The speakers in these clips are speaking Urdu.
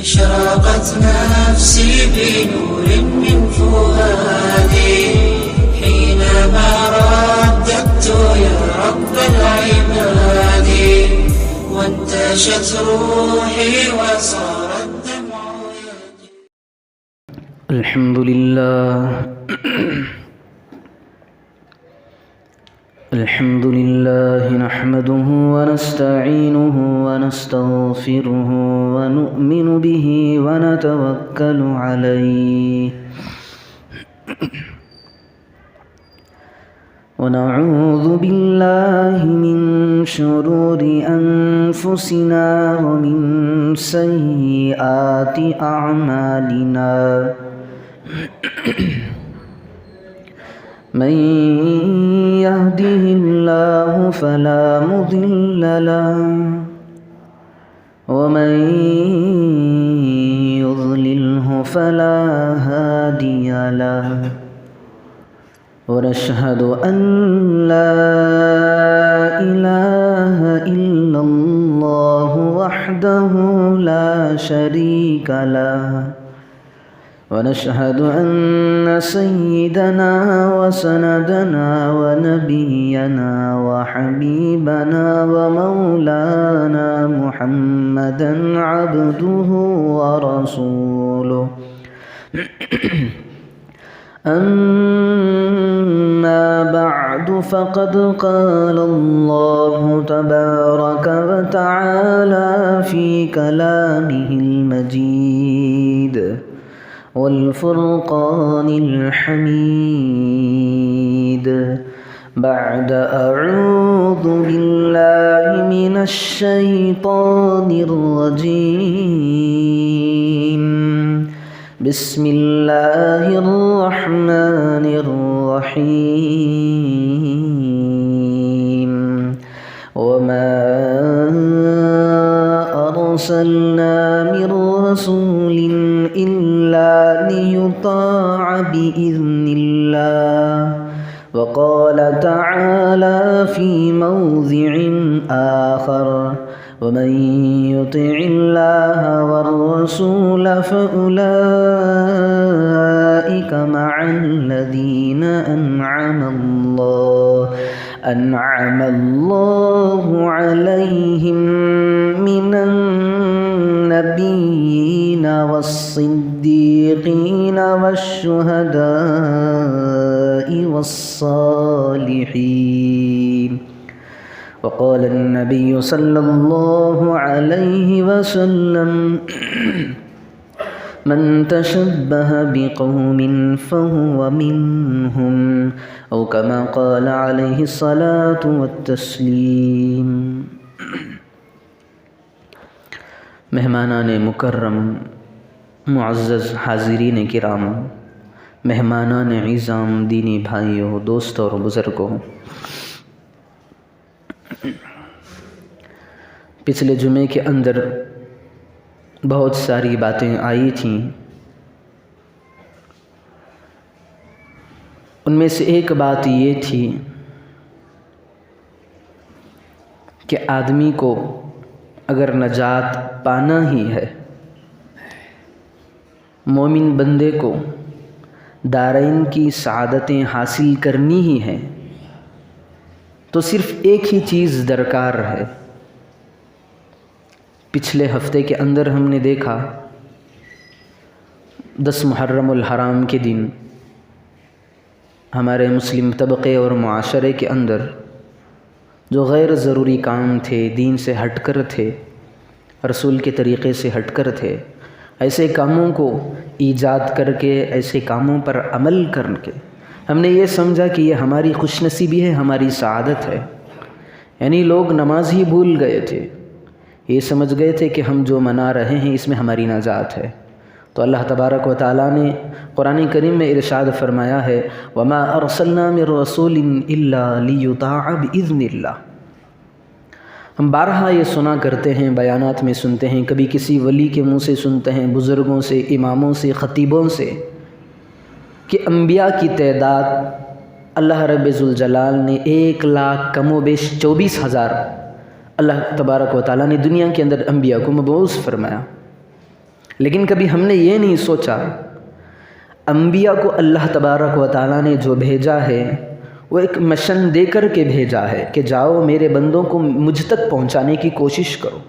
أشرقت نفسي بنور من فؤادي حينما رددت يا رب العباد وانتشت روحي وصار الدمع يجري. الحمد لله الحمد لله نحمده ونستعينه ونستغفره ونؤمن به ونتوكل عليه ونعوذ بالله من شرور أنفسنا ومن سيئات أعمالنا من يهده الله فلا مضل له ومن يضلله فلا هادي له ونشهد أن لا إله إلا الله وحده لا شريك له ونشهد أن سيدنا وسندنا ونبينا وحبيبنا ومولانا محمدا عبده ورسوله أما بعد فقد قال الله تبارك وتعالى في كلامه المجيد والفرقان الحميد بعد أعوذ بالله من الشيطان الرجيم بسم الله الرحمن الرحيم وما أرسلنا من رسول إلا ليطاع بإذن الله وقال تعالى في موضع آخر ومن يطع الله والرسول فأولئك مع الذين أنعم الله عليهم من النبيين والصديقين والشهداء والصالحين وقال النبي صلى الله عليه وسلم من تشبه بقوم فهو منهم أو كما قال عليه الصلاة والتسليم. مہمانان مکرم، معزز حاضرین کرام، مہمانان عظام، دینی بھائیوں، دوستوں اور بزرگوں، پچھلے جمعے کے اندر بہت ساری باتیں آئی تھیں. ان میں سے ایک بات یہ تھی کہ آدمی کو اگر نجات پانا ہی ہے، مومن بندے کو دارین کی سعادتیں حاصل کرنی ہی ہیں، تو صرف ایک ہی چیز درکار ہے. پچھلے ہفتے کے اندر ہم نے دیکھا 10 محرم الحرام کے دن ہمارے مسلم طبقے اور معاشرے کے اندر جو غیر ضروری کام تھے، دین سے ہٹ کر تھے، رسول کے طریقے سے ہٹ کر تھے، ایسے کاموں کو ایجاد کر کے، ایسے کاموں پر عمل کر کے ہم نے یہ سمجھا کہ یہ ہماری خوش نصیبی ہے، ہماری سعادت ہے. یعنی لوگ نماز ہی بھول گئے تھے، یہ سمجھ گئے تھے کہ ہم جو منا رہے ہیں اس میں ہماری نجات ہے. تو اللہ تبارک و تعالیٰ نے قرآن کریم میں ارشاد فرمایا ہے وَمَا أَرْسَلْنَا مِن رَّسُولٍ إِلَّا لِيُطَاعَ بِإِذْنِ اللَّهِ. ہم بارہا یہ سنا کرتے ہیں، بیانات میں سنتے ہیں، کبھی کسی ولی کے منہ سے سنتے ہیں، بزرگوں سے، اماموں سے، خطیبوں سے، کہ انبیاء کی تعداد اللہ رب ذوالجلال نے 1,00,000 کم و بیش 24,000 اللہ تبارک و تعالیٰ نے دنیا کے اندر انبیاء کو مبعوث فرمایا. لیکن کبھی ہم نے یہ نہیں سوچا انبیاء کو اللہ تبارک و تعالیٰ نے جو بھیجا ہے وہ ایک مشن دے کر کے بھیجا ہے کہ جاؤ میرے بندوں کو مجھ تک پہنچانے کی کوشش کرو،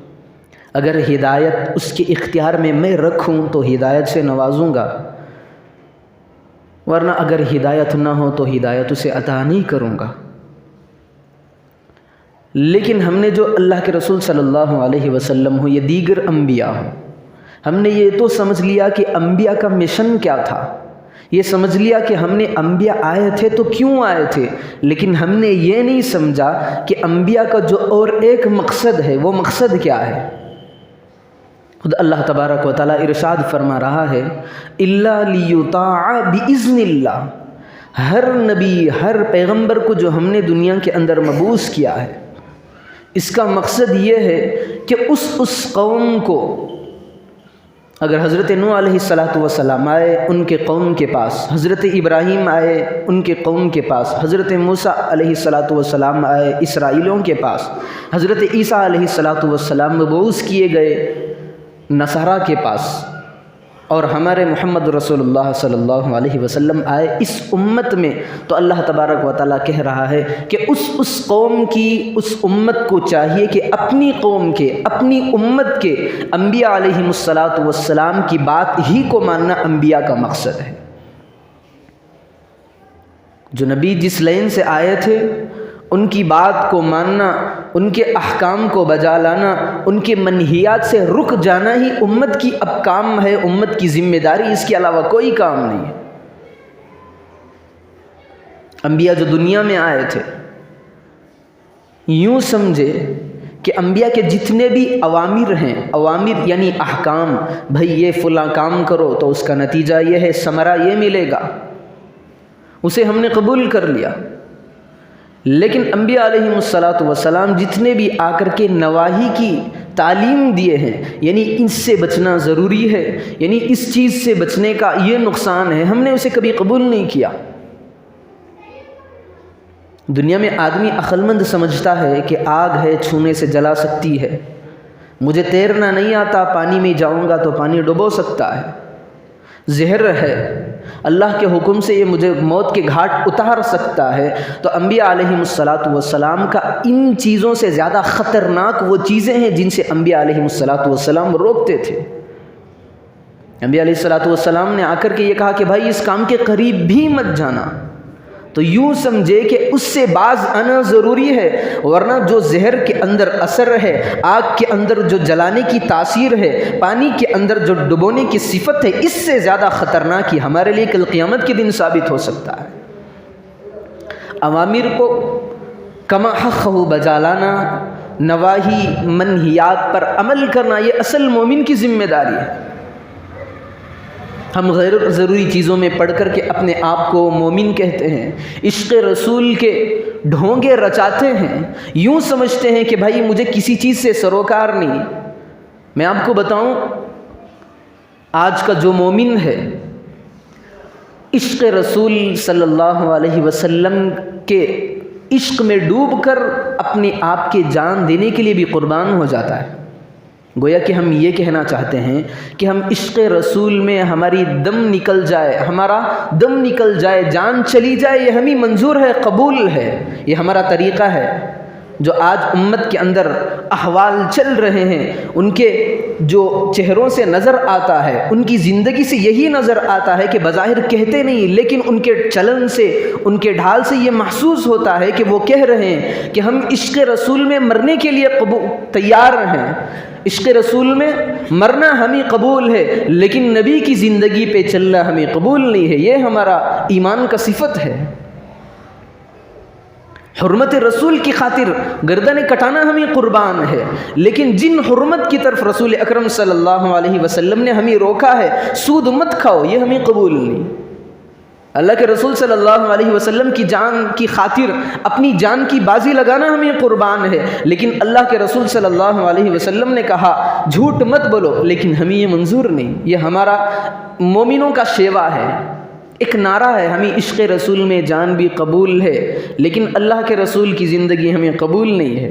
اگر ہدایت اس کے اختیار میں رکھوں تو ہدایت سے نوازوں گا، ورنہ اگر ہدایت نہ ہو تو ہدایت اسے عطا نہیں کروں گا۔ لیکن ہم نے جو اللہ کے رسول صلی اللہ علیہ وسلم ہو، یہ دیگر انبیاء ہوں، ہم نے یہ تو سمجھ لیا کہ انبیاء کا مشن کیا تھا، یہ سمجھ لیا کہ ہم نے انبیاء آئے تھے تو کیوں آئے تھے، لیکن ہم نے یہ نہیں سمجھا کہ انبیاء کا جو اور ایک مقصد ہے وہ مقصد کیا ہے۔ خود اللہ تبارک و تعالیٰ ارشاد فرما رہا ہے الا لیطاع باذن اللہ، ہر نبی ہر پیغمبر کو جو ہم نے دنیا کے اندر مبعوث کیا ہے، اس کا مقصد یہ ہے کہ اس قوم کو، اگر حضرت نوح علیہ السلام آئے ان کے قوم کے پاس، حضرت ابراہیم آئے ان کے قوم کے پاس، حضرت موسیٰ علیہ السلام آئے اسرائیلیوں کے پاس، حضرت عیسیٰ علیہ السلام مبعوث کیے گئے نصارہ کے پاس، اور ہمارے محمد رسول اللہ صلی اللہ علیہ وسلم آئے اس امت میں، تو اللہ تبارک و تعالیٰ کہہ رہا ہے کہ اس قوم کی، اس امت کو چاہیے کہ اپنی قوم کے، اپنی امت کے انبیاء علیہم السلام کی بات ہی کو ماننا انبیاء کا مقصد ہے۔ جو نبی جس لائن سے آئے تھے ان کی بات کو ماننا، ان کے احکام کو بجا لانا، ان کے منہیات سے رک جانا ہی امت کی اب کام ہے، امت کی ذمہ داری، اس کے علاوہ کوئی کام نہیں ہے۔ انبیاء جو دنیا میں آئے تھے، یوں سمجھے کہ انبیاء کے جتنے بھی اوامر ہیں، اوامر یعنی احکام، بھئی یہ فلاں کام کرو تو اس کا نتیجہ یہ ہے، ثمرہ یہ ملے گا، اسے ہم نے قبول کر لیا۔ لیکن انبیاء علیہم السلام جتنے بھی آ کر کے نواہی کی تعلیم دیے ہیں، یعنی اس سے بچنا ضروری ہے، یعنی اس چیز سے بچنے کا یہ نقصان ہے، ہم نے اسے کبھی قبول نہیں کیا۔ دنیا میں آدمی عقل مند سمجھتا ہے کہ آگ ہے چھونے سے جلا سکتی ہے، مجھے تیرنا نہیں آتا، پانی میں جاؤں گا تو پانی ڈبو سکتا ہے، زہر ہے، اللہ کے حکم سے یہ مجھے موت کے گھاٹ اتار سکتا ہے۔ تو انبیاء علیہم السلام کا ان چیزوں سے زیادہ خطرناک وہ چیزیں ہیں جن سے انبیاء علیہم السلام روکتے تھے۔ انبیاء علیہ السلام نے آ کر کے یہ کہا کہ بھائی اس کام کے قریب بھی مت جانا، تو یوں سمجھے کہ اس سے باز آنا ضروری ہے، ورنہ جو زہر کے اندر اثر ہے، آگ کے اندر جو جلانے کی تاثیر ہے، پانی کے اندر جو ڈبونے کی صفت ہے، اس سے زیادہ خطرناک ہی ہمارے لیے کل قیامت کے دن ثابت ہو سکتا ہے۔ اوامر کو کما حقہ بجا لانا، نواہی منہیات پر عمل کرنا، یہ اصل مومن کی ذمہ داری ہے۔ ہم غیر ضروری چیزوں میں پڑھ کر کے اپنے آپ کو مومن کہتے ہیں، عشق رسول کے ڈھونگے رچاتے ہیں، یوں سمجھتے ہیں کہ بھائی مجھے کسی چیز سے سروکار نہیں۔ میں آپ کو بتاؤں، آج کا جو مومن ہے عشق رسول صلی اللہ علیہ وسلم کے عشق میں ڈوب کر اپنے آپ کے جان دینے کے لیے بھی قربان ہو جاتا ہے۔ گویا کہ ہم یہ کہنا چاہتے ہیں کہ ہم عشق رسول میں ہماری دم نکل جائے، ہمارا دم نکل جائے، جان چلی جائے، یہ ہمیں منظور ہے، قبول ہے، یہ ہمارا طریقہ ہے۔ جو آج امت کے اندر احوال چل رہے ہیں، ان کے جو چہروں سے نظر آتا ہے، ان کی زندگی سے یہی نظر آتا ہے کہ بظاہر کہتے نہیں، لیکن ان کے چلن سے، ان کے ڈھال سے یہ محسوس ہوتا ہے کہ وہ کہہ رہے ہیں کہ ہم عشق رسول میں مرنے کے لیے تیار ہیں، عشق رسول میں مرنا ہمیں قبول ہے، لیکن نبی کی زندگی پہ چلنا ہمیں قبول نہیں ہے۔ یہ ہمارا ایمان کا صفت ہے۔ حرمت رسول کی خاطر گردنیں کٹانا ہمیں قربان ہے، لیکن جن حرمت کی طرف رسول اکرم صلی اللہ علیہ وسلم نے ہمیں روکا ہے، سود مت کھاؤ، یہ ہمیں قبول نہیں۔ اللہ کے رسول صلی اللہ علیہ وسلم کی جان کی خاطر اپنی جان کی بازی لگانا ہمیں قربان ہے، لیکن اللہ کے رسول صلی اللہ علیہ وسلم نے کہا جھوٹ مت بولو، لیکن ہمیں یہ منظور نہیں۔ یہ ہمارا مومنوں کا شیوا ہے، ایک نعرہ ہے، ہمیں عشق رسول میں جان بھی قبول ہے، لیکن اللہ کے رسول کی زندگی ہمیں قبول نہیں ہے۔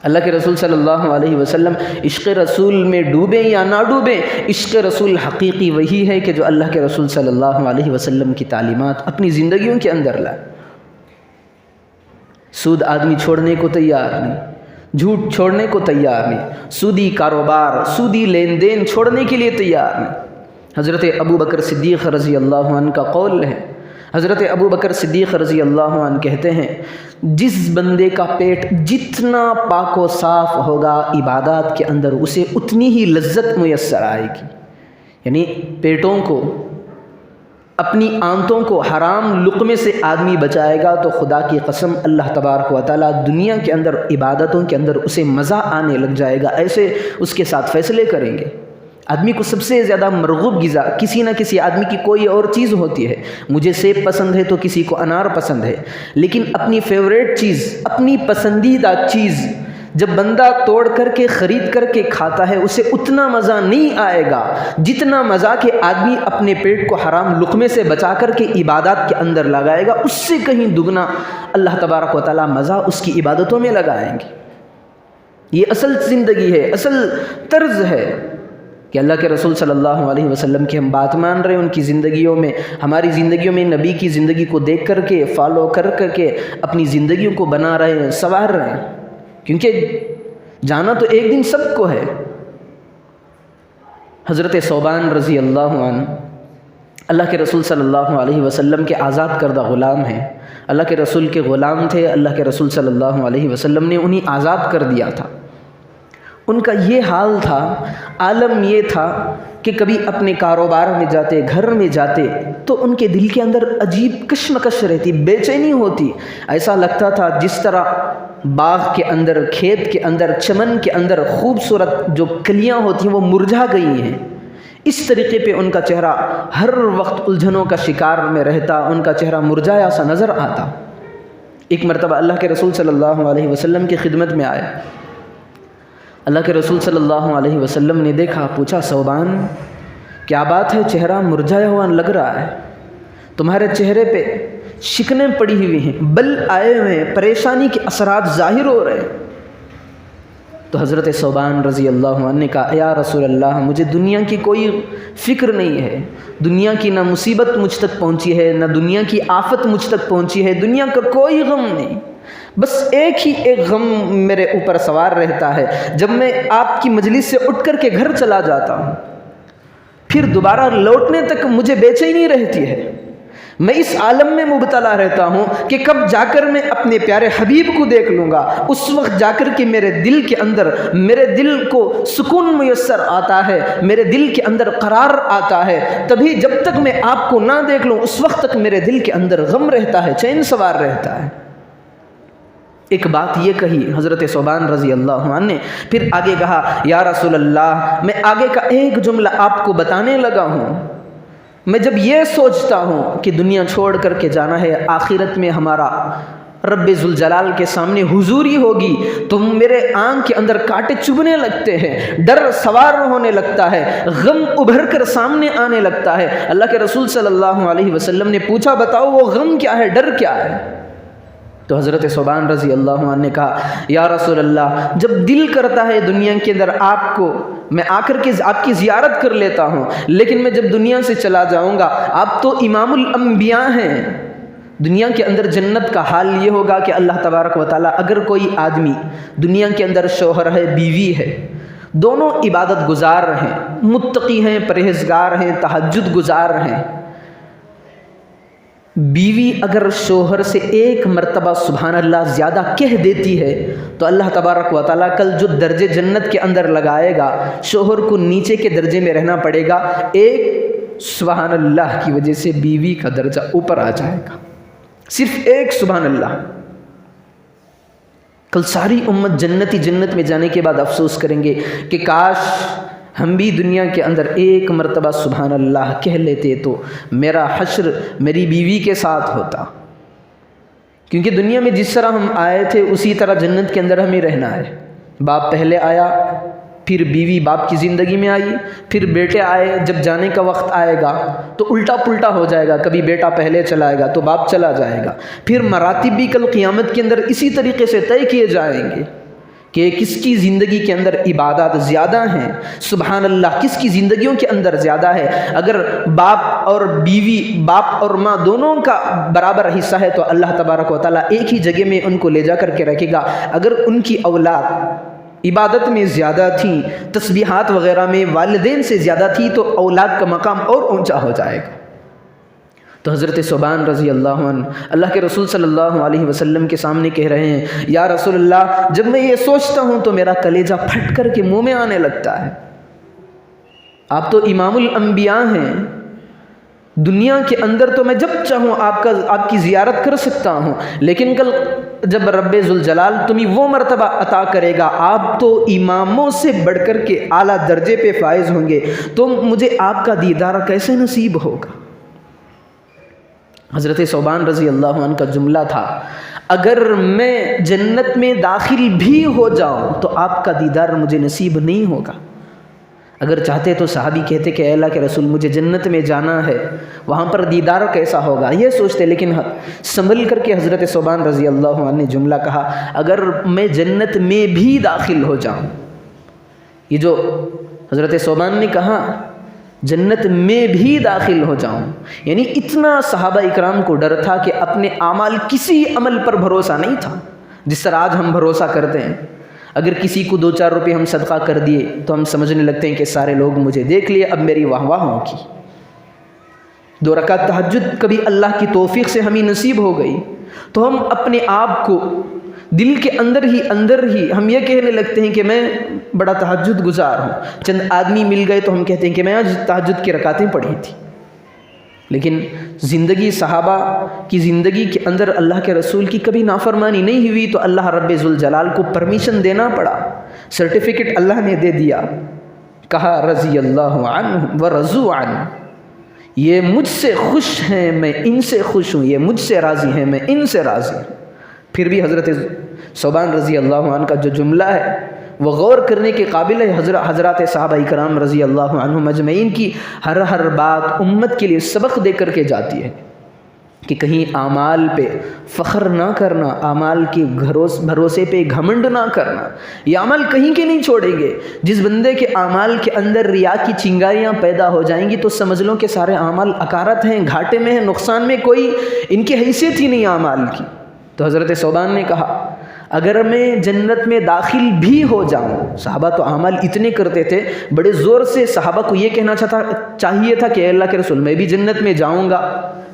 اللہ کے رسول صلی اللہ علیہ وسلم عشق رسول میں ڈوبیں یا نہ ڈوبیں، عشق رسول حقیقی وہی ہے کہ جو اللہ کے رسول صلی اللہ علیہ وسلم کی تعلیمات اپنی زندگیوں کے اندر لائے۔ سود آدمی چھوڑنے کو تیار نہیں، جھوٹ چھوڑنے کو تیار نہیں، سودی کاروبار، سودی لین دین چھوڑنے کے لیے تیار نہیں۔ حضرت ابو بکر صدیق رضی اللہ عنہ کا قول ہے، حضرت ابو بکر صدیق رضی اللہ عنہ کہتے ہیں جس بندے کا پیٹ جتنا پاک و صاف ہوگا عبادات کے اندر اسے اتنی ہی لذت میسر آئے گی۔ یعنی پیٹوں کو، اپنی آنتوں کو حرام لقمے سے آدمی بچائے گا تو خدا کی قسم اللہ تبارک و تعالیٰ دنیا کے اندر عبادتوں کے اندر اسے مزہ آنے لگ جائے گا، ایسے اس کے ساتھ فیصلے کریں گے۔ آدمی کو سب سے زیادہ مرغوب غذا کسی نہ کسی آدمی کی کوئی اور چیز ہوتی ہے، مجھے سیب پسند ہے تو کسی کو انار پسند ہے، لیکن اپنی فیوریٹ چیز، اپنی پسندیدہ چیز جب بندہ توڑ کر کے خرید کر کے کھاتا ہے اسے اتنا مزہ نہیں آئے گا جتنا مزہ کہ آدمی اپنے پیٹ کو حرام لقمے سے بچا کر کے عبادات کے اندر لگائے گا، اس سے کہیں دگنا اللہ تبارک و تعالیٰ مزہ اس کی عبادتوں میں لگائیں گے۔ یہ اصل زندگی ہے، اصل طرز ہے کہ اللہ کے رسول صلی اللہ علیہ وسلم کی ہم بات مان رہے ہیں، ان کی زندگیوں میں، ہماری زندگیوں میں نبی کی زندگی کو دیکھ کر کے، فالو کر کے اپنی زندگیوں کو بنا رہے ہیں، سنوار رہے ہیں، کیونکہ جانا تو ایک دن سب کو ہے۔ حضرت ثوبان رضی اللہ عنہ اللہ کے رسول صلی اللہ علیہ وسلم کے آزاد کردہ غلام ہیں، اللہ کے رسول کے غلام تھے، اللہ کے رسول صلی اللہ علیہ وسلم نے انہیں آزاد کر دیا تھا۔ ان کا یہ حال تھا، عالم یہ تھا کہ کبھی اپنے کاروبار میں جاتے، گھر میں جاتے تو ان کے دل کے اندر عجیب کشمکش رہتی، بے چینی ہوتی، ایسا لگتا تھا جس طرح باغ کے اندر، کھیت کے اندر، چمن کے اندر خوبصورت جو کلیاں ہوتی ہیں وہ مرجھا گئی ہیں، اس طریقے پہ ان کا چہرہ ہر وقت الجھنوں کا شکار میں رہتا، ان کا چہرہ مرجھایا سا نظر آتا۔ ایک مرتبہ اللہ کے رسول صلی اللہ علیہ وسلم کی خدمت میں آئے، اللہ کے رسول صلی اللہ علیہ وسلم نے دیکھا، پوچھا ثوبان کیا بات ہے، چہرہ مرجھایا ہوا لگ رہا ہے، تمہارے چہرے پہ شکنیں پڑی ہوئی ہیں، بل آئے ہوئے ہیں، پریشانی کے اثرات ظاہر ہو رہے ہیں۔ تو حضرت ثوبان رضی اللہ عنہ نے کہا یا رسول اللہ مجھے دنیا کی کوئی فکر نہیں ہے، دنیا کی نہ مصیبت مجھ تک پہنچی ہے، نہ دنیا کی آفت مجھ تک پہنچی ہے، دنیا کا کوئی غم نہیں، بس ایک ہی ایک غم میرے اوپر سوار رہتا ہے، جب میں آپ کی مجلس سے اٹھ کر کے گھر چلا جاتا ہوں پھر دوبارہ لوٹنے تک مجھے بے چینی رہتی ہے، میں اس عالم میں مبتلا رہتا ہوں کہ کب جا کر میں اپنے پیارے حبیب کو دیکھ لوں گا، اس وقت جا کر کے میرے دل کے اندر، میرے دل کو سکون میسر آتا ہے، میرے دل کے اندر قرار آتا ہے، تبھی جب تک میں آپ کو نہ دیکھ لوں اس وقت تک میرے دل کے اندر غم رہتا ہے، چین سوار رہتا ہے۔ ایک بات یہ کہی حضرت ثوبان رضی اللہ عنہ نے، پھر آگے کہا یا رسول اللہ میں آگے کا ایک جملہ آپ کو بتانے لگا ہوں، میں جب یہ سوچتا ہوں کہ دنیا چھوڑ کر کے جانا ہے، آخرت میں ہمارا رب ذوالجلال کے سامنے حضوری ہوگی تو میرے آنکھ کے اندر کانٹے چبھنے لگتے ہیں، ڈر سوار ہونے لگتا ہے، غم ابھر کر سامنے آنے لگتا ہے۔ اللہ کے رسول صلی اللہ علیہ وسلم نے پوچھا بتاؤ وہ غم کیا ہے، ڈر کیا ہے؟ تو حضرت ثوبان رضی اللہ عنہ نے کہا یا رسول اللہ جب دل کرتا ہے دنیا کے اندر آپ کو میں آ کر کے آپ کی زیارت کر لیتا ہوں، لیکن میں جب دنیا سے چلا جاؤں گا آپ تو امام الانبیاء ہیں، دنیا کے اندر جنت کا حال یہ ہوگا کہ اللہ تبارک و تعالیٰ اگر کوئی آدمی دنیا کے اندر شوہر ہے، بیوی ہے، دونوں عبادت گزار ہیں، متقی ہیں، پرہیزگار ہیں، تہجد گزار ہیں، بیوی اگر شوہر سے ایک مرتبہ سبحان اللہ زیادہ کہہ دیتی ہے تو اللہ تبارک و تعالیٰ کل جو درجے جنت کے اندر لگائے گا، شوہر کو نیچے کے درجے میں رہنا پڑے گا، ایک سبحان اللہ کی وجہ سے بیوی کا درجہ اوپر آ جائے گا، صرف ایک سبحان اللہ۔ کل ساری امت جنت میں جانے کے بعد افسوس کریں گے کہ کاش ہم بھی دنیا کے اندر ایک مرتبہ سبحان اللہ کہہ لیتے تو میرا حشر میری بیوی کے ساتھ ہوتا، کیونکہ دنیا میں جس طرح ہم آئے تھے اسی طرح جنت کے اندر ہمیں رہنا ہے۔ باپ پہلے آیا، پھر بیوی باپ کی زندگی میں آئی، پھر بیٹے آئے، جب جانے کا وقت آئے گا تو الٹا پلٹا ہو جائے گا، کبھی بیٹا پہلے چلا آئے گا تو باپ چلا جائے گا، پھر مراتب بھی کل قیامت کے اندر اسی طریقے سے طے کیے جائیں گے کہ کس کی زندگی کے اندر عبادات زیادہ ہیں، سبحان اللہ، کس کی زندگیوں کے اندر زیادہ ہے۔ اگر باپ اور بیوی، باپ اور ماں دونوں کا برابر حصہ ہے تو اللہ تبارک و تعالیٰ ایک ہی جگہ میں ان کو لے جا کر کے رکھے گا۔ اگر ان کی اولاد عبادت میں زیادہ تھیں، تسبیحات وغیرہ میں والدین سے زیادہ تھی تو اولاد کا مقام اور اونچا ہو جائے گا۔ تو حضرت ثوبان رضی اللہ عنہ اللہ کے رسول صلی اللہ علیہ وسلم کے سامنے کہہ رہے ہیں، یا رسول اللہ، جب میں یہ سوچتا ہوں تو میرا کلیجہ پھٹ کر کے منہ میں آنے لگتا ہے۔ آپ تو امام الانبیاء ہیں، دنیا کے اندر تو میں جب چاہوں آپ کی زیارت کر سکتا ہوں، لیکن کل جب رب ذوالجلال تمہیں وہ مرتبہ عطا کرے گا، آپ تو اماموں سے بڑھ کر کے اعلیٰ درجے پہ فائز ہوں گے، تو مجھے آپ کا دیدار کیسے نصیب ہوگا؟ حضرت ثوبان رضی اللہ عنہ کا جملہ تھا، اگر میں جنت میں داخل بھی ہو جاؤں تو آپ کا دیدار مجھے نصیب نہیں ہوگا۔ اگر چاہتے تو صحابی کہتے کہ اے اللہ کے رسول، مجھے جنت میں جانا ہے، وہاں پر دیدار کیسا ہوگا، یہ سوچتے، لیکن سنبھل کر کے حضرت ثوبان رضی اللہ عنہ نے جملہ کہا، اگر میں جنت میں بھی داخل ہو جاؤں۔ یہ جو حضرت ثوبان نے کہا جنت میں بھی داخل ہو جاؤں، یعنی اتنا صحابہ اکرام کو ڈر تھا کہ اپنے اعمال، کسی عمل پر بھروسہ نہیں تھا جس طرح آج ہم بھروسہ کرتے ہیں۔ اگر کسی کو 2-4 روپے ہم صدقہ کر دیے تو ہم سمجھنے لگتے ہیں کہ سارے لوگ مجھے دیکھ لیے، اب میری واہ واہ ہوگی۔ 2 رکعت تہجد کبھی اللہ کی توفیق سے ہمیں نصیب ہو گئی تو ہم اپنے آپ کو دل کے اندر ہی ہم یہ کہنے لگتے ہیں کہ میں بڑا تہجد گزار ہوں۔ چند آدمی مل گئے تو ہم کہتے ہیں کہ میں آج تہجد کی رکعتیں پڑھی تھی۔ لیکن زندگی صحابہ کی زندگی کے اندر اللہ کے رسول کی کبھی نافرمانی نہیں ہوئی تو اللہ رب ذوالجلال کو پرمیشن دینا پڑا، سرٹیفکیٹ اللہ نے دے دیا، کہا رضی اللہ عنہ ورضوا عنہ، یہ مجھ سے خوش ہیں میں ان سے خوش ہوں، یہ مجھ سے راضی ہیں میں ان سے راضی ہوں۔ پھر بھی حضرت ثوبان رضی اللہ عنہ کا جو جملہ ہے وہ غور کرنے کے قابل ہے۔ حضرات صحابہ کرام رضی اللہ عنہم اجمعین کی ہر بات امت کے لیے سبق دے کر کے جاتی ہے کہ کہیں اعمال پہ فخر نہ کرنا، اعمال کے بھروسے پہ گھمنڈ نہ کرنا، یہ عمل کہیں کے نہیں چھوڑیں گے۔ جس بندے کے اعمال کے اندر ریا کی چنگاریاں پیدا ہو جائیں گی تو سمجھ لو کہ سارے اعمال اکارت ہیں، گھاٹے میں ہیں، نقصان میں، کوئی ان کی حیثیت ہی نہیں اعمال کی۔ تو حضرت ثوبان نے کہا اگر میں جنت میں داخل بھی ہو جاؤں، صحابہ تو اعمال اتنے کرتے تھے، بڑے زور سے صحابہ کو یہ کہنا چاہیے تھا کہ اے اللہ کے رسول میں بھی جنت میں جاؤں گا،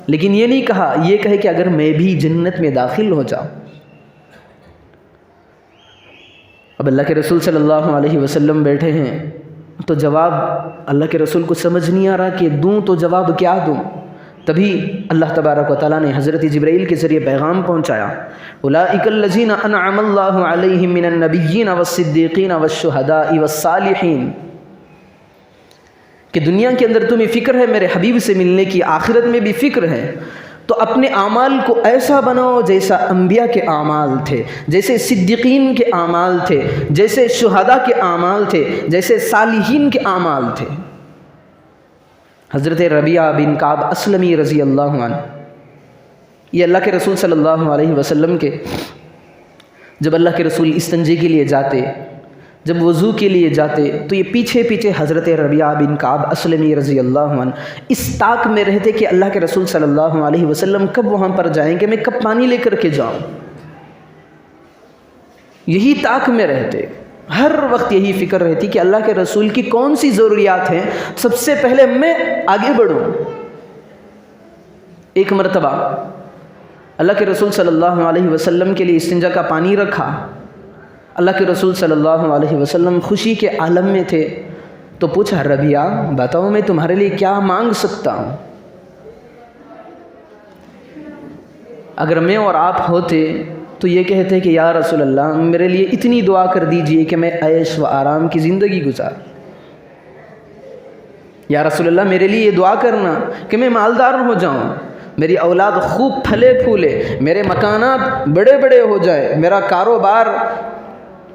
لیکن یہ نہیں کہا، یہ کہے کہ اگر میں بھی جنت میں داخل ہو جاؤں۔ اب اللہ کے رسول صلی اللہ علیہ وسلم بیٹھے ہیں تو جواب اللہ کے رسول کو سمجھ نہیں آ رہا کہ دوں تو جواب کیا دوں۔ تبھی اللہ تبارک و تعالیٰ نے حضرت جبرائیل کے ذریعے پیغام پہنچایا، اولئک الذین انعم اللہ علیہم من النبیین والصدیقین والشہداء والصالحین، کہ دنیا کے اندر تمہیں فکر ہے میرے حبیب سے ملنے کی، آخرت میں بھی فکر ہے، تو اپنے اعمال کو ایسا بناؤ جیسا انبیاء کے اعمال تھے، جیسے صدیقین کے اعمال تھے، جیسے شہداء کے اعمال تھے، جیسے صالحین کے اعمال تھے۔ حضرت ربیعہ بن کعب اسلمی رضی اللہ عنہ، یہ اللہ کے رسول صلی اللہ علیہ وسلم کے جب اللہ کے رسول استنجے کے لیے جاتے، جب وضو کے لیے جاتے تو یہ پیچھے پیچھے حضرت ربیعہ بن کعب اسلمی رضی اللہ عنہ اس طاق میں رہتے کہ اللہ کے رسول صلی اللہ علیہ وسلم کب وہاں پر جائیں گے، میں کب پانی لے کر کے جاؤں، یہی طاق میں رہتے، ہر وقت یہی فکر رہتی کہ اللہ کے رسول کی کون سی ضروریات ہیں، سب سے پہلے میں آگے بڑھوں۔ ایک مرتبہ اللہ کے رسول صلی اللہ علیہ وسلم کے لیے استنجا کا پانی رکھا، اللہ کے رسول صلی اللہ علیہ وسلم خوشی کے عالم میں تھے، تو پوچھا ربیعہ بتاؤ میں تمہارے لیے کیا مانگ سکتا ہوں؟ اگر میں اور آپ ہوتے تو یہ کہتے کہ یا رسول اللہ میرے لیے اتنی دعا کر دیجئے کہ میں عیش و آرام کی زندگی گزار، یا رسول اللہ میرے لیے یہ دعا کرنا کہ میں مالدار ہو جاؤں، میری اولاد خوب پھلے پھولے، میرے مکانات بڑے بڑے ہو جائے، میرا کاروبار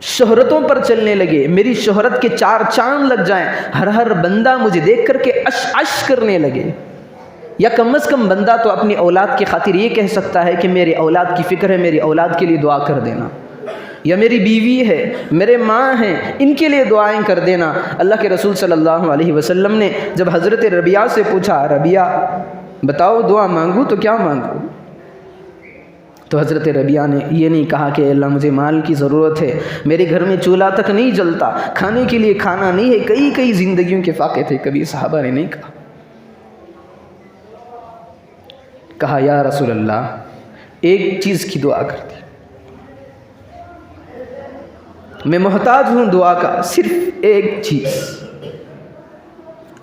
شہرتوں پر چلنے لگے، میری شہرت کے 4 چاند لگ جائیں، ہر بندہ مجھے دیکھ کر کے عش عش کرنے لگے۔ یا کم از کم بندہ تو اپنی اولاد کی خاطر یہ کہہ سکتا ہے کہ میری اولاد کی فکر ہے، میری اولاد کے لیے دعا کر دینا۔ یا میری بیوی ہے، میرے ماں ہیں، ان کے لیے دعائیں کر دینا۔ اللہ کے رسول صلی اللہ علیہ وسلم نے جب حضرت ربیعہ سے پوچھا، ربیعہ بتاؤ دعا مانگوں تو کیا مانگوں؟ تو حضرت ربیعہ نے یہ نہیں کہا کہ اللہ مجھے مال کی ضرورت ہے، میرے گھر میں چولہا تک نہیں جلتا، کھانے کے لیے کھانا نہیں ہے، کئی زندگیوں کے فاقے تھے۔ کبھی صحابہ نے نہیں کہا یا رسول اللہ ایک چیز کی دعا کر دی، میں محتاج ہوں دعا کا، صرف ایک چیز،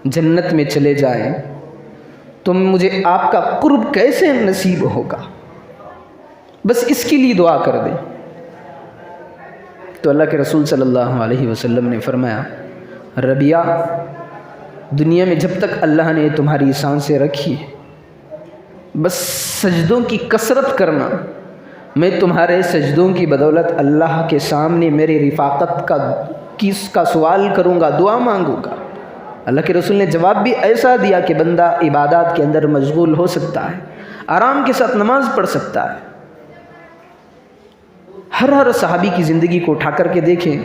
جنت میں چلے جائیں تو مجھے آپ کا قرب کیسے نصیب ہوگا، بس اس کے لیے دعا کر دیں۔ تو اللہ کے رسول صلی اللہ علیہ وسلم نے فرمایا، ربیعہ دنیا میں جب تک اللہ نے تمہاری سانسیں رکھی بس سجدوں کی کثرت کرنا، میں تمہارے سجدوں کی بدولت اللہ کے سامنے میرے رفاقت کا سوال کروں گا، دعا مانگوں گا۔ اللہ کے رسول نے جواب بھی ایسا دیا کہ بندہ عبادات کے اندر مشغول ہو سکتا ہے، آرام کے ساتھ نماز پڑھ سکتا ہے۔ ہر صحابی کی زندگی کو اٹھا کر کے دیکھیں،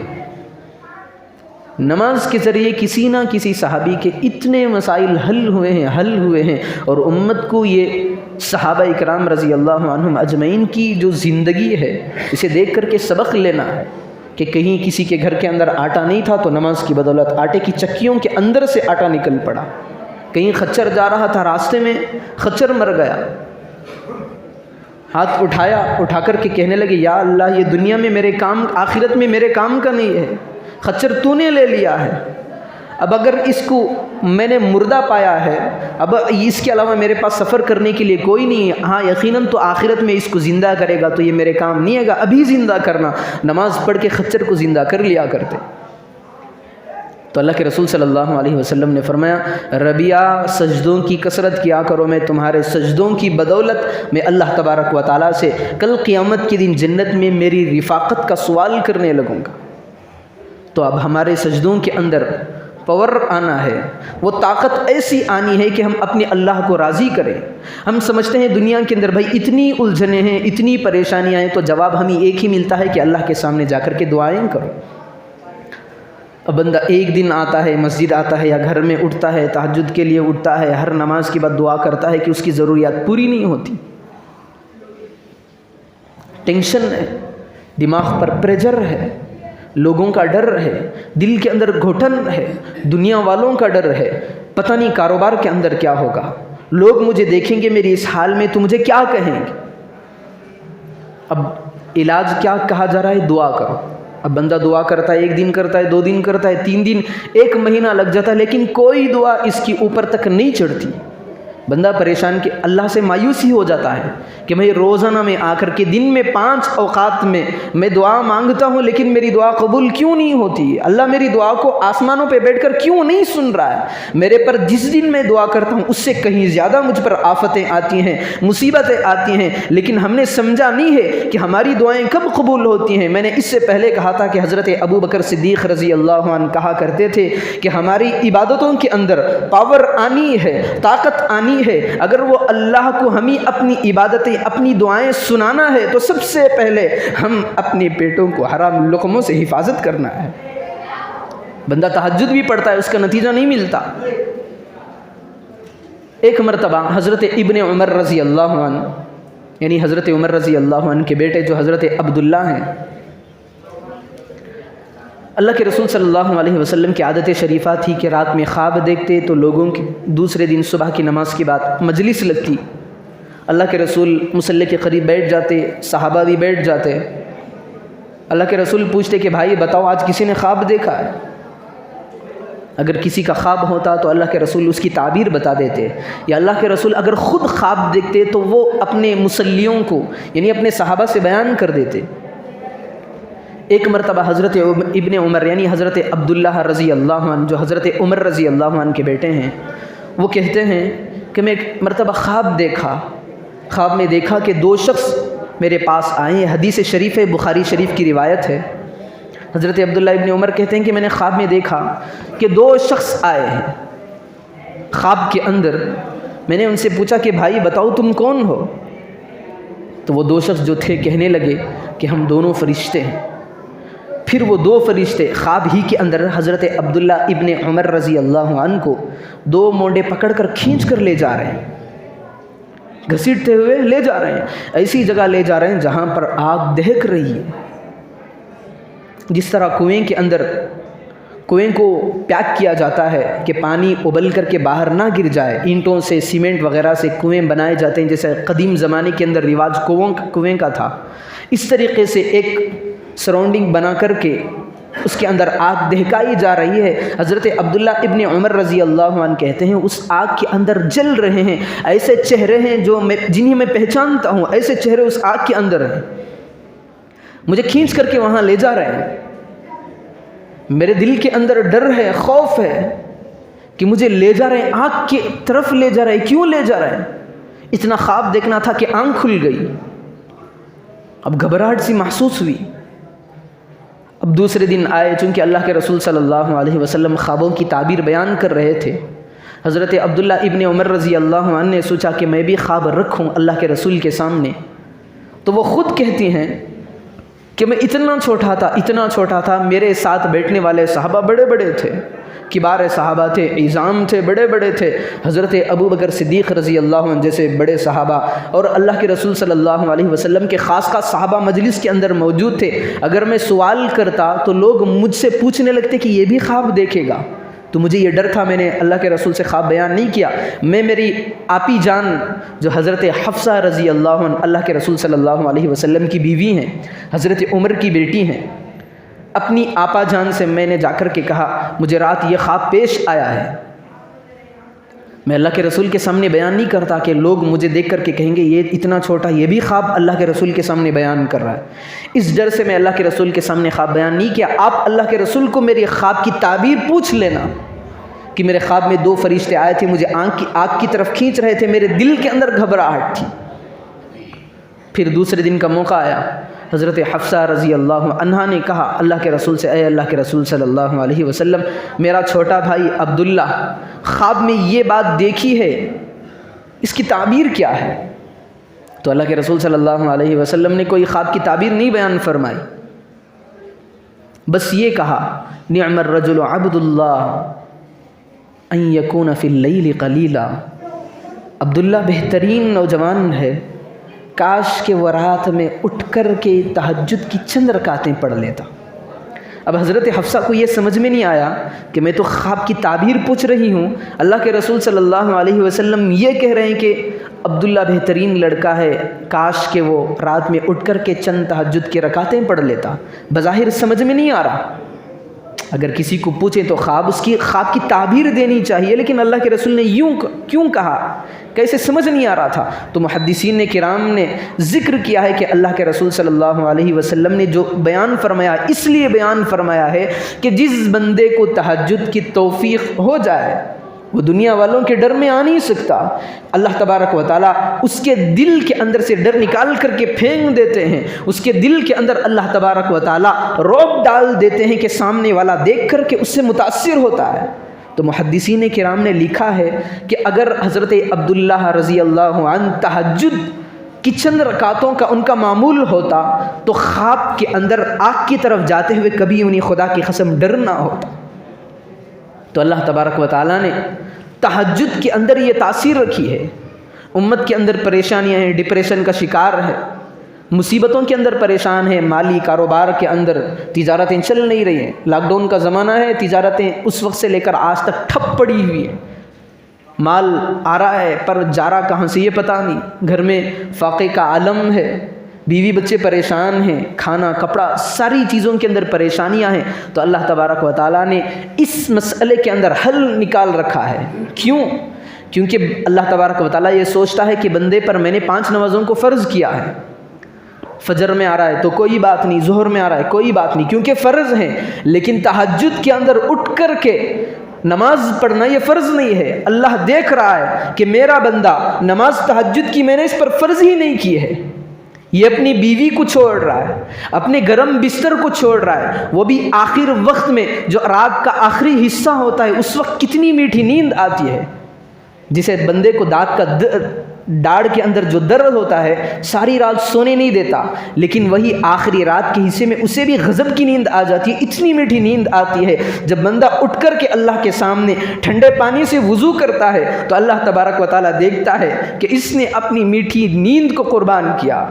نماز کے ذریعے کسی نہ کسی صحابی کے اتنے مسائل حل ہوئے ہیں، اور امت کو یہ صحابہ اکرام رضی اللہ عنہم اجمعین کی جو زندگی ہے اسے دیکھ کر کے سبق لینا ہے کہ کہیں کسی کے گھر کے اندر آٹا نہیں تھا تو نماز کی بدولت آٹے کی چکیوں کے اندر سے آٹا نکل پڑا، کہیں خچر جا رہا تھا راستے میں خچر مر گیا، ہاتھ اٹھا کر کے کہنے لگے یا اللہ یہ دنیا میں میرے کام، آخرت میں میرے کام کا نہیں ہے، خچر تو نے لے لیا ہے، اب اگر اس کو میں نے مردہ پایا ہے، اب اس کے علاوہ میرے پاس سفر کرنے کے لیے کوئی نہیں ہے، ہاں یقیناً تو آخرت میں اس کو زندہ کرے گا تو یہ میرے کام نہیں ہے گا، ابھی زندہ کرنا۔ نماز پڑھ کے خچر کو زندہ کر لیا کرتے۔ تو اللہ کے رسول صلی اللہ علیہ وسلم نے فرمایا، ربیعہ سجدوں کی کثرت کیا کرو، میں تمہارے سجدوں کی بدولت میں اللہ تبارک و تعالیٰ سے کل قیامت کے دن جنت میں میری رفاقت کا سوال کرنے لگوں گا۔ تو اب ہمارے سجدوں کے اندر پاور آنا ہے، وہ طاقت ایسی آنی ہے کہ ہم اپنے اللہ کو راضی کریں۔ ہم سمجھتے ہیں دنیا کے اندر بھائی اتنی الجھنیں ہیں، اتنی پریشانیاں ہیں، تو جواب ہمیں ایک ہی ملتا ہے کہ اللہ کے سامنے جا کر کے دعائیں کرو۔ اب بندہ ایک دن آتا ہے، مسجد آتا ہے یا گھر میں اٹھتا ہے، تہجد کے لیے اٹھتا ہے، ہر نماز کے بعد دعا کرتا ہے کہ اس کی ضروریات پوری نہیں ہوتی، ٹینشن ہے، دماغ پر پریشر ہے، لوگوں کا ڈر ہے، دل کے اندر گھٹن ہے، دنیا والوں کا ڈر ہے، پتہ نہیں کاروبار کے اندر کیا ہوگا، لوگ مجھے دیکھیں گے میری اس حال میں تو مجھے کیا کہیں گے۔ اب علاج کیا کہا جا رہا ہے؟ دعا کرو۔ اب بندہ دعا کرتا ہے، ایک دن کرتا ہے، 2 دن کرتا ہے، 3 دن، 1 مہینہ لگ جاتا ہے، لیکن کوئی دعا اس کی اوپر تک نہیں چڑھتی۔ بندہ پریشان کہ اللہ سے مایوسی ہو جاتا ہے کہ میں روزانہ میں آ کر کے دن میں 5 اوقات میں دعا مانگتا ہوں، لیکن میری دعا قبول کیوں نہیں ہوتی؟ اللہ میری دعا کو آسمانوں پہ بیٹھ کر کیوں نہیں سن رہا ہے؟ میرے پر جس دن میں دعا کرتا ہوں اس سے کہیں زیادہ مجھ پر آفتیں آتی ہیں، مصیبتیں آتی ہیں، لیکن ہم نے سمجھا نہیں ہے کہ ہماری دعائیں کب قبول ہوتی ہیں۔ میں نے اس سے پہلے کہا تھا کہ حضرت ابو بکر صدیق رضی اللہ عنہ کہا کرتے تھے کہ ہماری عبادتوں کے اندر پاور آنی ہے، طاقت آنی ہے، اگر وہ اللہ کو ہمیں اپنی عبادتیں، اپنی دعائیں سنانا ہے تو سب سے پہلے ہم اپنے پیٹوں کو حرام لقموں سے حفاظت کرنا ہے۔ بندہ تہجد بھی پڑھتا ہے، اس کا نتیجہ نہیں ملتا۔ ایک مرتبہ حضرت ابن عمر رضی اللہ عنہ، یعنی حضرت عمر رضی اللہ عنہ کے بیٹے جو حضرت عبداللہ ہیں، اللہ کے رسول صلی اللہ علیہ وسلم کی عادت شریفہ تھی کہ رات میں خواب دیکھتے تو لوگوں کی دوسرے دن صبح کی نماز کے بعد مجلس لگتی، اللہ کے رسول مصلی کے قریب بیٹھ جاتے، صحابہ بھی بیٹھ جاتے، اللہ کے رسول پوچھتے کہ بھائی بتاؤ آج کسی نے خواب دیکھا ہے؟ اگر کسی کا خواب ہوتا تو اللہ کے رسول اس کی تعبیر بتا دیتے، یا اللہ کے رسول اگر خود خواب دیکھتے تو وہ اپنے مصلیوں کو یعنی اپنے صحابہ سے بیان کر دیتے۔ ایک مرتبہ حضرت ابن عمر یعنی حضرت عبداللہ رضی اللہ عنہ جو حضرت عمر رضی اللہ عنہ کے بیٹے ہیں، وہ کہتے ہیں کہ میں ایک مرتبہ خواب میں دیکھا کہ 2 شخص میرے پاس آئے ہیں، حدیث شریف ہے، بخاری شریف کی روایت ہے۔ حضرت عبداللہ ابن عمر کہتے ہیں کہ میں نے خواب میں دیکھا کہ 2 شخص آئے ہیں خواب کے اندر، میں نے ان سے پوچھا کہ بھائی بتاؤ تم کون ہو؟ تو وہ 2 شخص جو تھے کہنے لگے کہ ہم دونوں فرشتے ہیں۔ پھر وہ دو فرشتے خواب ہی کے اندر حضرت عبداللہ ابن عمر رضی اللہ عنہ کو دو مونڈے پکڑ کر کھینچ کر لے جا رہے ہیں، گھسیٹتے ہوئے لے جا رہے ہیں، ایسی جگہ لے جا رہے ہیں جہاں پر آگ دہک رہی ہے۔ جس طرح کنویں کو پیک کیا جاتا ہے کہ پانی ابل کر کے باہر نہ گر جائے، اینٹوں سے سیمنٹ وغیرہ سے کنویں بنائے جاتے ہیں، جیسے قدیم زمانے کے اندر رواج کنویں کا تھا، اس طریقے سے ایک سراؤنڈنگ بنا کر کے اس کے اندر آگ دہکائی جا رہی ہے۔ حضرت عبداللہ ابن عمر رضی اللہ عنہ کہتے ہیں اس آگ کے اندر جل رہے ہیں، ایسے چہرے ہیں جنہیں میں پہچانتا ہوں، ایسے چہرے اس آگ کے اندر ہیں، مجھے کھینچ کر کے وہاں لے جا رہے ہیں۔ میرے دل کے اندر ڈر ہے، خوف ہے کہ مجھے لے جا رہے ہیں، آگ کی طرف لے جا رہے ہیں، کیوں لے جا رہے ہیں؟ اتنا خواب دیکھنا تھا کہ آنکھ کھل گئی، اب گھبراہٹ سی محسوس ہوئی۔ اب دوسرے دن آئے، چونکہ اللہ کے رسول صلی اللہ علیہ وسلم خوابوں کی تعبیر بیان کر رہے تھے، حضرت عبداللہ ابن عمر رضی اللہ عنہ نے سوچا کہ میں بھی خواب رکھوں اللہ کے رسول کے سامنے، تو وہ خود کہتی ہیں کہ میں اتنا چھوٹا تھا، میرے ساتھ بیٹھنے والے صحابہ بڑے بڑے تھے، کبار صحابہ تھے، عظام تھے، بڑے بڑے تھے، حضرت ابو بکر صدیق رضی اللہ عنہ جیسے بڑے صحابہ اور اللہ کے رسول صلی اللہ علیہ وسلم کے خاص صحابہ مجلس کے اندر موجود تھے۔ اگر میں سوال کرتا تو لوگ مجھ سے پوچھنے لگتے کہ یہ بھی خواب دیکھے گا، تو مجھے یہ ڈر تھا، میں نے اللہ کے رسول سے خواب بیان نہیں کیا۔ میں میری آپی جان جو حضرت حفصہ رضی اللہ عنہ اللہ کے رسول صلی اللہ علیہ وسلم کی بیوی ہیں، حضرت عمر کی بیٹی ہیں، اپنی آپا جان سے میں نے جا کر کے کہا مجھے رات یہ خواب پیش آیا ہے۔ میں اللہ کے رسول کے سامنے بیان نہیں کرتا کہ لوگ مجھے دیکھ کر کے کہیں گے یہ اتنا چھوٹا، یہ بھی خواب اللہ کے رسول کے سامنے بیان کر رہا ہے۔ اس ڈر سے میں اللہ کے رسول کے سامنے خواب بیان نہیں کیا۔ آپ اللہ کے رسول کو میری خواب کی تعبیر پوچھ لینا کہ میرے خواب میں دو فرشتے آئے تھے، مجھے آگ کی طرف کھینچ رہے تھے، میرے دل کے اندر گھبراہٹ تھی۔ پھر دوسرے دن کا موقع آیا، حضرت حفصہ رضی اللہ عنہا نے کہا اللہ کے رسول سے، اے اللہ کے رسول صلی اللہ علیہ وسلم، میرا چھوٹا بھائی عبداللہ خواب میں یہ بات دیکھی ہے، اس کی تعبیر کیا ہے؟ تو اللہ کے رسول صلی اللہ علیہ وسلم نے کوئی خواب کی تعبیر نہیں بیان فرمائی، بس یہ کہا نعم الرجل عبد اللہ ان یکون فی اللیل قلیلا، عبداللہ بہترین نوجوان ہے، کاش کہ وہ رات میں اٹھ کر کے تہجد کی چند رکعتیں پڑھ لیتا۔ اب حضرت حفصہ کو یہ سمجھ میں نہیں آیا کہ میں تو خواب کی تعبیر پوچھ رہی ہوں، اللہ کے رسول صلی اللہ علیہ وسلم یہ کہہ رہے ہیں کہ عبداللہ بہترین لڑکا ہے، کاش کہ وہ رات میں اٹھ کر کے چند تہجد کی رکعتیں پڑھ لیتا۔ بظاہر سمجھ میں نہیں آ رہا، اگر کسی کو پوچھیں تو خواب کی تعبیر دینی چاہیے، لیکن اللہ کے رسول نے یوں کیوں کہا، کیسے سمجھ نہیں آ رہا تھا؟ تو محدثین کرام نے ذکر کیا ہے کہ اللہ کے رسول صلی اللہ علیہ وسلم نے جو بیان فرمایا اس لیے بیان فرمایا ہے کہ جس بندے کو تہجد کی توفیق ہو جائے وہ دنیا والوں کے ڈر میں آ نہیں سکتا، اللہ تبارک و تعالیٰ اس کے دل کے اندر سے ڈر نکال کر کے پھینک دیتے ہیں، اس کے دل کے اندر اللہ تبارک و تعالیٰ رعب ڈال دیتے ہیں کہ سامنے والا دیکھ کر کے اس سے متاثر ہوتا ہے۔ تو محدثین کرام نے لکھا ہے کہ اگر حضرت عبداللہ رضی اللہ عنہ تہجد کی چند رکعتوں کا ان کا معمول ہوتا تو خواب کے اندر آگ کی طرف جاتے ہوئے کبھی انہیں خدا کی قسم ڈر نہ ہوتا۔ تو اللہ تبارک و تعالیٰ نے تہجد کے اندر یہ تاثیر رکھی ہے۔ امت کے اندر پریشانیاں ہیں، ڈپریشن کا شکار ہے، مصیبتوں کے اندر پریشان ہے، مالی کاروبار کے اندر تجارتیں چل نہیں رہی ہیں، لاک ڈاؤن کا زمانہ ہے، تجارتیں اس وقت سے لے کر آج تک ٹھپ پڑی ہوئی ہیں، مال آ رہا ہے پر جا رہا کہاں سے یہ پتہ نہیں، گھر میں فاقے کا عالم ہے، بیوی بچے پریشان ہیں، کھانا کپڑا ساری چیزوں کے اندر پریشانیاں ہیں۔ تو اللہ تبارک و تعالیٰ نے اس مسئلے کے اندر حل نکال رکھا ہے۔ کیوں؟ کیونکہ اللہ تبارک و تعالیٰ یہ سوچتا ہے کہ بندے پر میں نے 5 نمازوں کو فرض کیا ہے، فجر میں آ رہا ہے تو کوئی بات نہیں، ظہر میں آ رہا ہے کوئی بات نہیں، کیونکہ فرض ہیں، لیکن تہجد کے اندر اٹھ کر کے نماز پڑھنا یہ فرض نہیں ہے۔ اللہ دیکھ رہا ہے کہ میرا بندہ نماز تہجد کی میں نے اس پر فرض ہی نہیں کی ہے، یہ اپنی بیوی کو چھوڑ رہا ہے، اپنے گرم بستر کو چھوڑ رہا ہے، وہ بھی آخر وقت میں جو رات کا آخری حصہ ہوتا ہے اس وقت کتنی میٹھی نیند آتی ہے، جسے بندے کو ڈاڑھ کے اندر جو درد ہوتا ہے ساری رات سونے نہیں دیتا، لیکن وہی آخری رات کے حصے میں اسے بھی غضب کی نیند آ جاتی ہے، اتنی میٹھی نیند آتی ہے جب بندہ اٹھ کر کے اللہ کے سامنے ٹھنڈے پانی سے وضو کرتا ہے تو اللہ تبارک و تعالیٰ دیکھتا ہے کہ اس نے اپنی میٹھی نیند کو قربان کیا،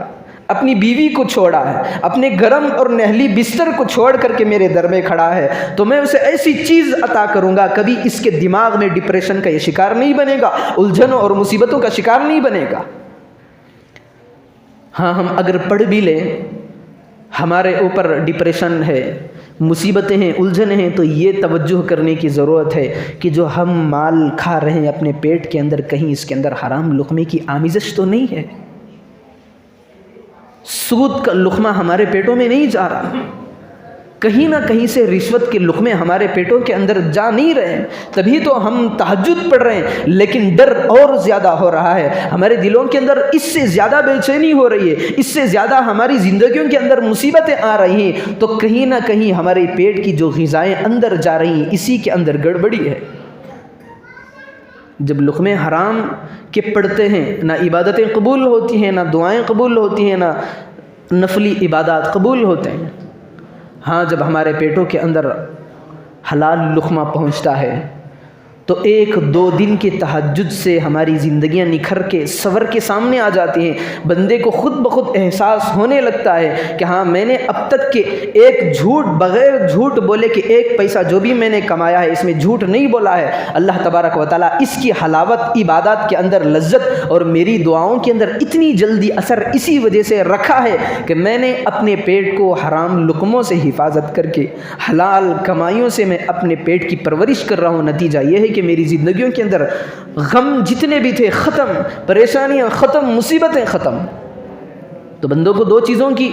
اپنی بیوی کو چھوڑا ہے، اپنے گرم اور نہلی بستر کو چھوڑ کر کے میرے در میں کھڑا ہے، تو میں اسے ایسی چیز عطا کروں گا کبھی اس کے دماغ میں ڈپریشن کا یہ شکار نہیں بنے گا، الجھنوں اور مصیبتوں کا شکار نہیں بنے گا۔ ہاں، ہم اگر پڑھ بھی لیں، ہمارے اوپر ڈپریشن ہے، مصیبتیں ہیں، الجھنیں ہیں، تو یہ توجہ کرنے کی ضرورت ہے کہ جو ہم مال کھا رہے ہیں اپنے پیٹ کے اندر، کہیں اس کے اندر حرام لقمے کی آمیزش تو نہیں ہے، سود کا لقمہ ہمارے پیٹوں میں نہیں جا رہا، کہیں نہ کہیں سے رشوت کے لقمے ہمارے پیٹوں کے اندر جا نہیں رہے ہیں، تبھی تو ہم تہجد پڑھ رہے ہیں، لیکن ڈر اور زیادہ ہو رہا ہے، ہمارے دلوں کے اندر اس سے زیادہ بے چینی ہو رہی ہے، اس سے زیادہ ہماری زندگیوں کے اندر مصیبتیں آ رہی ہیں، تو کہیں نہ کہیں ہمارے پیٹ کی جو غذائیں اندر جا رہی ہیں اسی کے اندر گڑبڑی ہے۔ جب لقمے حرام کے پڑتے ہیں، نہ عبادتیں قبول ہوتی ہیں، نہ دعائیں قبول ہوتی ہیں، نہ نفلی عبادات قبول ہوتے ہیں۔ ہاں، جب ہمارے پیٹوں کے اندر حلال لقمہ پہنچتا ہے تو 1-2 دن کے تہجد سے ہماری زندگیاں نکھر کے سور کے سامنے آ جاتی ہیں، بندے کو خود بخود احساس ہونے لگتا ہے کہ ہاں، میں نے اب تک کے ایک جھوٹ بغیر جھوٹ بولے کہ 1 پیسہ جو بھی میں نے کمایا ہے اس میں جھوٹ نہیں بولا ہے، اللہ تبارک و تعالیٰ اس کی حلاوت عبادات کے اندر لذت اور میری دعاؤں کے اندر اتنی جلدی اثر اسی وجہ سے رکھا ہے کہ میں نے اپنے پیٹ کو حرام لقموں سے حفاظت کر کے حلال کمائیوں سے میں اپنے پیٹ کی پرورش کر رہا ہوں۔ نتیجہ یہ ہے کہ میری زندگیوں کے اندر غم جتنے بھی تھے ختم، پریشانیاں ختم، مصیبتیں ختم۔ تو بندوں کو 2 چیزوں کی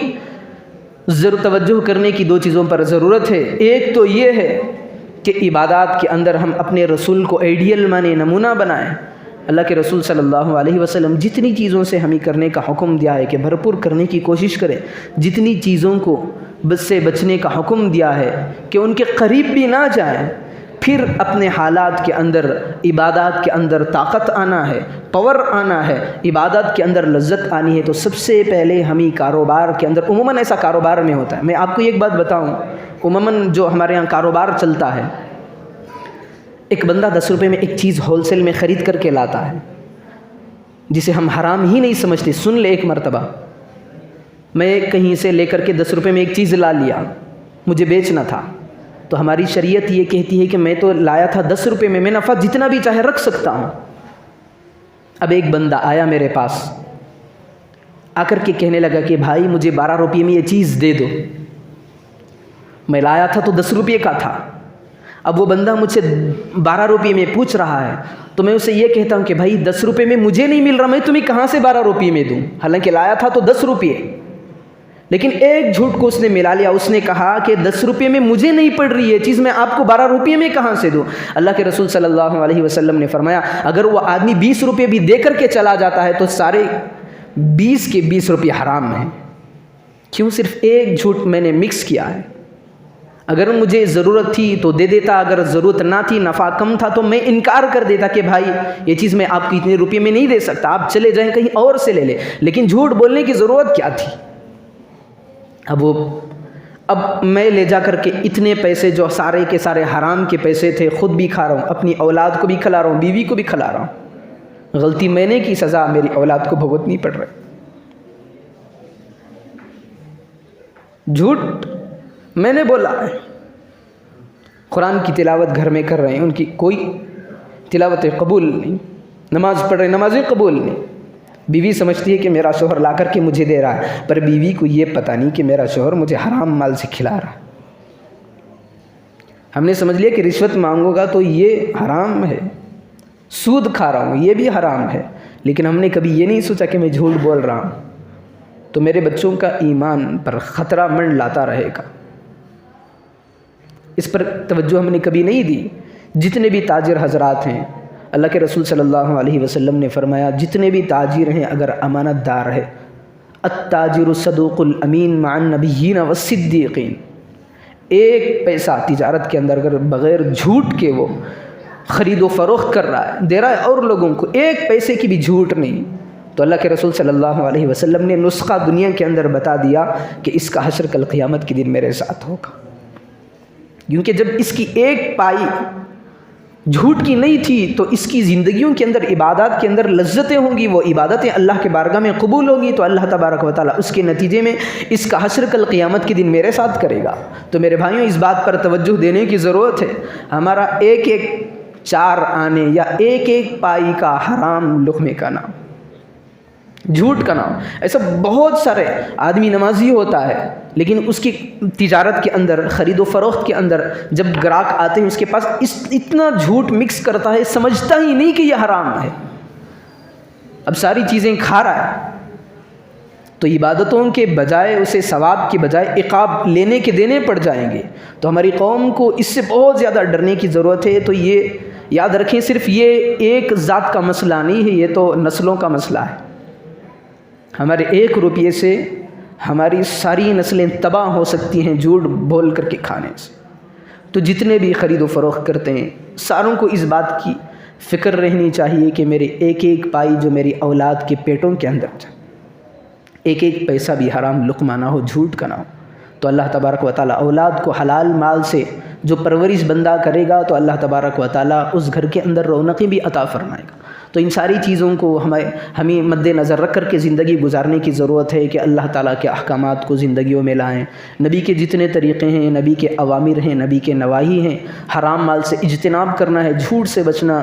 توجہ کرنے کی 2 چیزوں پر ضرورت ہے۔ ایک تو یہ ہے کہ عبادات کے اندر ہم اپنے رسول کو آئیڈیل مانیں، نمونہ بنائیں۔ اللہ کے رسول صلی اللہ علیہ وسلم جتنی چیزوں سے ہمیں کرنے کا حکم دیا ہے کہ بھرپور کرنے کی کوشش کریں، جتنی چیزوں کو سے بچنے کا حکم دیا ہے کہ ان کے قریب بھی نہ جائیں، پھر اپنے حالات کے اندر عبادات کے اندر طاقت آنا ہے، پاور آنا ہے، عبادت کے اندر لذت آنی ہے، تو سب سے پہلے ہمیں کاروبار کے اندر، عموماً ایسا کاروبار میں ہوتا ہے۔ میں آپ کو ایک بات بتاؤں، عموماً جو ہمارے ہاں کاروبار چلتا ہے، ایک بندہ 10 روپے میں ایک چیز ہول سیل میں خرید کر کے لاتا ہے جسے ہم حرام ہی نہیں سمجھتے۔ سن لے، ایک مرتبہ میں کہیں سے لے کر کے 10 روپے میں ایک چیز لا لیا، مجھے بیچنا تھا، تو ہماری شریعت یہ کہتی ہے کہ میں تو لایا تھا 10 روپے میں نفع جتنا بھی چاہے رکھ سکتا ہوں۔ اب ایک بندہ آیا میرے پاس، آ کر کے کہنے لگا کہ بھائی مجھے 12 روپے میں یہ چیز دے دو۔ میں لایا تھا تو 10 روپے کا تھا، اب وہ بندہ مجھ سے 12 روپے میں پوچھ رہا ہے، تو میں اسے یہ کہتا ہوں کہ بھائی 10 روپے میں مجھے نہیں مل رہا، میں تمہیں کہاں سے 12 روپے میں دوں؟ حالانکہ لایا تھا تو 10 روپے، لیکن ایک جھوٹ کو اس نے ملا لیا، اس نے کہا کہ 10 روپے میں مجھے نہیں پڑ رہی ہے چیز، میں آپ کو 12 روپے میں کہاں سے دوں؟ اللہ کے رسول صلی اللہ علیہ وسلم نے فرمایا اگر وہ آدمی 20 روپے بھی دے کر کے چلا جاتا ہے تو سارے 20 کے 20 روپے حرام ہیں۔ کیوں؟ صرف ایک جھوٹ میں نے مکس کیا ہے۔ اگر مجھے ضرورت تھی تو دے دیتا، اگر ضرورت نہ تھی، نفع کم تھا، تو میں انکار کر دیتا کہ بھائی یہ چیز میں آپ کو اتنے روپے میں نہیں دے سکتا، آپ چلے جائیں کہیں اور سے لے لیں، لیکن جھوٹ بولنے کی ضرورت کیا تھی؟ اب میں لے جا کر کے اتنے پیسے جو سارے کے سارے حرام کے پیسے تھے خود بھی کھا رہا ہوں، اپنی اولاد کو بھی کھلا رہا ہوں، بیوی کو بھی کھلا رہا ہوں، غلطی میں نے کی، سزا میری اولاد کو بھگتنی پڑ رہی۔ جھوٹ میں نے بولا ہے، قرآن کی تلاوت گھر میں کر رہے ہیں، ان کی کوئی تلاوت قبول نہیں، نماز پڑھ رہے ہیں، نمازیں قبول نہیں، بیوی سمجھتی ہے کہ میرا شوہر لا کر کے مجھے دے رہا ہے، پر بیوی کو یہ پتہ نہیں کہ میرا شوہر مجھے حرام مال سے کھلا رہا ہے۔ ہم نے سمجھ لیا کہ رشوت مانگوں گا تو یہ حرام ہے، سود کھا رہا ہوں یہ بھی حرام ہے، لیکن ہم نے کبھی یہ نہیں سوچا کہ میں جھوٹ بول رہا ہوں تو میرے بچوں کا ایمان پر خطرہ منڈ لاتا رہے گا۔ اس پر توجہ ہم نے کبھی نہیں دی۔ جتنے بھی تاجر حضرات ہیں، اللہ کے رسول صلی اللہ علیہ وسلم نے فرمایا جتنے بھی تاجر ہیں اگر امانت دار ہے، التاجر الصدوق الامین مع النبیین والصدیقین، ایک پیسہ تجارت کے اندر اگر بغیر جھوٹ کے وہ خرید و فروخت کر رہا ہے، دے رہا ہے اور لوگوں کو، ایک پیسے کی بھی جھوٹ نہیں، تو اللہ کے رسول صلی اللہ علیہ وسلم نے نسخہ دنیا کے اندر بتا دیا کہ اس کا حشر کل قیامت کے دن میرے ساتھ ہوگا، کیونکہ جب اس کی ایک پائی جھوٹ کی نہیں تھی تو اس کی زندگیوں کے اندر عبادات کے اندر لذتیں ہوں گی، وہ عبادتیں اللہ کے بارگاہ میں قبول ہوگی، تو اللہ تبارک و تعالیٰ اس کے نتیجے میں اس کا حشر کل قیامت کے دن میرے ساتھ کرے گا۔ تو میرے بھائیوں، اس بات پر توجہ دینے کی ضرورت ہے، ہمارا ایک ایک چار آنے یا ایک ایک پائی کا حرام لقمے کا نام، جھوٹ کا نام، ایسا بہت سارے آدمی نمازی ہوتا ہے لیکن اس کی تجارت کے اندر، خرید و فروخت کے اندر جب گراہک آتے ہیں اس کے پاس اتنا جھوٹ مکس کرتا ہے، سمجھتا ہی نہیں کہ یہ حرام ہے، اب ساری چیزیں کھا رہا ہے، تو عبادتوں کے بجائے اسے ثواب کے بجائے عقاب لینے کے دینے پڑ جائیں گے۔ تو ہماری قوم کو اس سے بہت زیادہ ڈرنے کی ضرورت ہے۔ تو یہ یاد رکھیں، صرف یہ ایک ذات کا مسئلہ نہیں ہے، یہ تو نسلوں کا مسئلہ ہے۔ ہمارے 1 روپیے سے ہماری ساری نسلیں تباہ ہو سکتی ہیں جھوٹ بول کر کے کھانے سے۔ تو جتنے بھی خرید و فروخت کرتے ہیں ساروں کو اس بات کی فکر رہنی چاہیے کہ میرے ایک ایک پائی جو میری اولاد کے پیٹوں کے اندر جائے، ایک ایک پیسہ بھی حرام لقمہ نہ ہو، جھوٹ کا نہ ہو۔ تو اللہ تبارک و تعالیٰ اولاد کو حلال مال سے جو پرورش بندہ کرے گا تو اللہ تبارک و تعالیٰ اس گھر کے اندر رونقیں بھی عطا فرمائے گا۔ تو ان ساری چیزوں کو ہمیں مد نظر رکھ کر کے زندگی گزارنے کی ضرورت ہے کہ اللہ تعالیٰ کے احکامات کو زندگیوں میں لائیں، نبی کے جتنے طریقے ہیں، نبی کے اوامر ہیں، نبی کے نواہی ہیں، حرام مال سے اجتناب کرنا ہے، جھوٹ سے بچنا،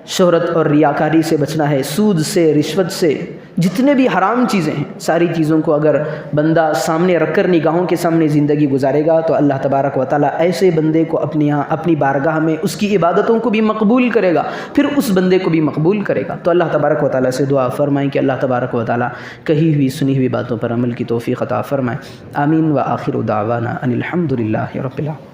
شہرت اور ریاکاری سے بچنا ہے، سود سے، رشوت سے، جتنے بھی حرام چیزیں ہیں ساری چیزوں کو اگر بندہ سامنے رکھ کر نگاہوں کے سامنے زندگی گزارے گا تو اللہ تبارک و تعالیٰ ایسے بندے کو اپنی بارگاہ میں اس کی عبادتوں کو بھی مقبول کرے گا، پھر اس بندے کو بھی مقبول کرے گا۔ تو اللہ تبارک و تعالیٰ سے دعا فرمائیں کہ اللہ تبارک و تعالیٰ کہی ہوئی سنی ہوئی باتوں پر عمل کی توفیق عطا فرمائے۔ آمین۔ وآخر دعوانا ان الحمد للہ رب العالمین۔